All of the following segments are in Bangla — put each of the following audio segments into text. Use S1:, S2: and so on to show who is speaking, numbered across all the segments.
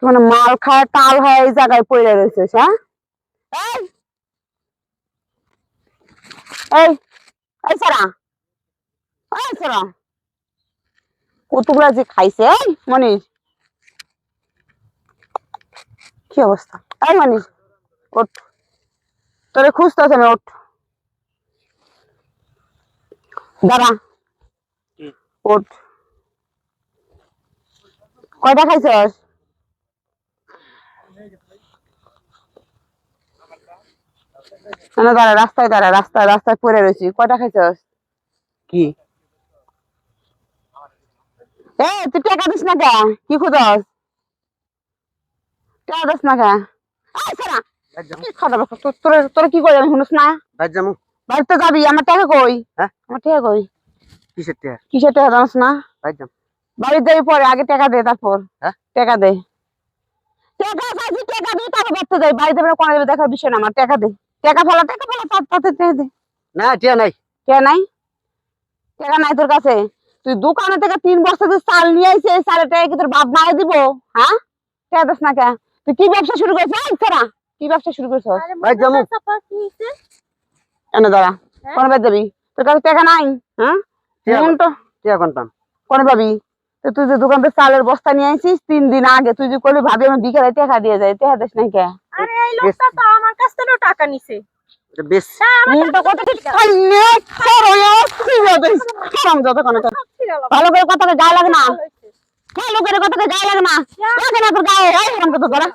S1: মানে মাল খায় টাল হয় এই জায়গায় পড়ে রয়েছে। হ্যাঁ এই এই সারা এই সারা কতগুলা যে খাইছে মনীষ, কি অবস্থা? এই মনীষ ওঠ, তোরে খুঁজতেছে আমি, ওঠ দাঁড়া, ওঠ। কয়টা খাইছস? দাঁড়া, রাস্তায় দাঁড়া, রাস্তায় রাস্তায় পড়ে রয়েছি। কয়টা খাইছস? কি তুই টাকা দিস না কে? কি খুঁজস? টাকা দিস না কে? তোরা কি করে আমি শুনিস না? বাড়িতে যাবি? আমার টাকা কই? আমার টাকা কই? কিসের টাকা জানিস না? বাড়িতে যাবি পরে, আগে টাকা দে, তারপর টাকা দে। টাকা চাইছি, টাকা দে, তারপর বাড়তে যাই। বাড়িতে কোন যাবে দেখার বিষয় না আমার। টাকা দে, টাকা ফেলা, টাকা ফেলা, তাতে টাকা দে। না টাকা নাই, টাকা নাই, টাকা নাই তোর কাছে? তুই দোকানে থেকে 3 বস্তা যে চাল নিয়ে আইছিস, এই চালের টাকা কি তোর বাপ নাই দিব? হ্যাঁ, টাকা দিস না কে? তুই কি ব্যবসা শুরু করেছিস? ছাড়া কি ব্যবসা শুরু করেছিস? এনে দাঁড়া, কোন বাদ যাবি? তোর কাছে টাকা নাই? হ্যাঁ, টাকা কোনটাম কোন পাবি? তুই যে দোকান থেকে চালের বস্তা নিয়ে আইছিস 3 দিন আগে, তুই যে কইলি ভাবি আমি বিকেলে টাকা দিয়ে যাই, টাকা দিস নাই কে?
S2: আরে এই লোকটা তো আমার কাছ থেকে টাকা নিছে।
S1: বেশ মুখটা কত কি কান্নে করো কি বলছিস? হারাম যত কোন তো ভালো করে কথাকে গায়ে লাগে না, ভালো করে কথাকে গায়ে লাগে না, লাগে না তোর গায়ে? এই হারাম কত তোরা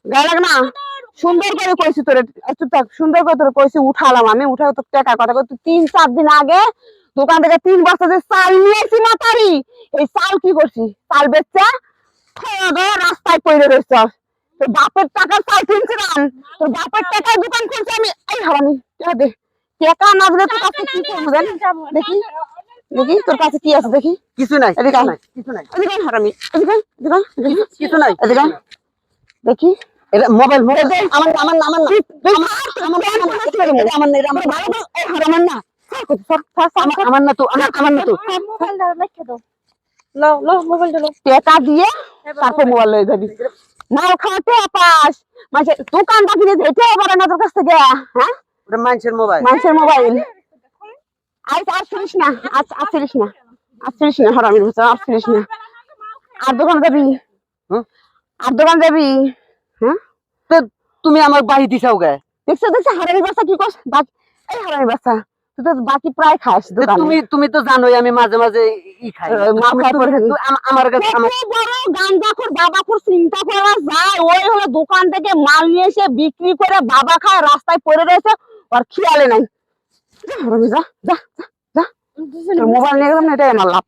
S1: গায়ে লাগে না? সুন্দর করে কইছি তোরে, চুপ থাক, সুন্দর করে তোরে কইছি উঠালাম আমি, উঠাও তো টাকা কথা কই। তুই 3-4 দিন আগে দোকান থেকে 3 বস্তা যে চাল নিয়েছি না তারি, এই চাল কি করছি? চাল বেচছে রাস্তায় পড়ে রয়েছে। তোর বাপের টাকার চাল কিনছিলাম, তোর বাপের টাকায় দোকান খুলছি আমি। এই হারামি টাকা দে, টাকা না দিলে তোর কাছে কি করবো জানি? দেখি দেখি তোর কাছে কি আছে দেখি। কিছু নাই, এদিকে আয়, কিছু নাই, এদিকে আয় হারামি, এদিকে আয়, এদিকে আয়, কিছু নাই, এদিকে আয় দেখি। এটা মোবাইল মোবাইল আমার আমার আমার না আমার না আমার ভালো এই হারামান না আমার না তো আমার না তো
S2: মোবাইলটা রেখে দাও। লো লো মোবাইলটা লো।
S1: টাকা দিয়ে তারপর মোবাইল লয়ে যাবি। মাল খাওয়াতে পাস মানে দোকানটা কিনে যেতে পারে না তোর কাছ থেকে? হ্যাঁ, ওটা মানুষের মোবাইল, মানুষের মোবাইল। আর শুনিস না, আজ শুনিস না, আজ শুনিস না হারামির বাচ্চা, আজ শুনিস না। আর দোকান যাবি? আর দোকান যাবি? হ্যাঁ, তো তুমি আমার বাড়ি দিছাও গে? দেখছো দেখছো হারামির বাচ্চা কি করছ? এই হারামির বাচ্চা তুই তো বাকি প্রায় খাস দোকানে। তুমি তো জানোই আমি মাঝে মাঝে ই খাই, আমার কাছে আমার বড় গাঞ্জাখোর বাবাখোর চিন্তা করা যায়? ওই হলো দোকান থেকে মাল নিয়ে এসে বিক্রি করে বাবা খায়, রাস্তায় পড়ে রয়েছে, আর খেয়ালে নাই। হারামি যা যা যা, মোবাইল নিয়ে গেলাম না, এটাই আমার লাভ।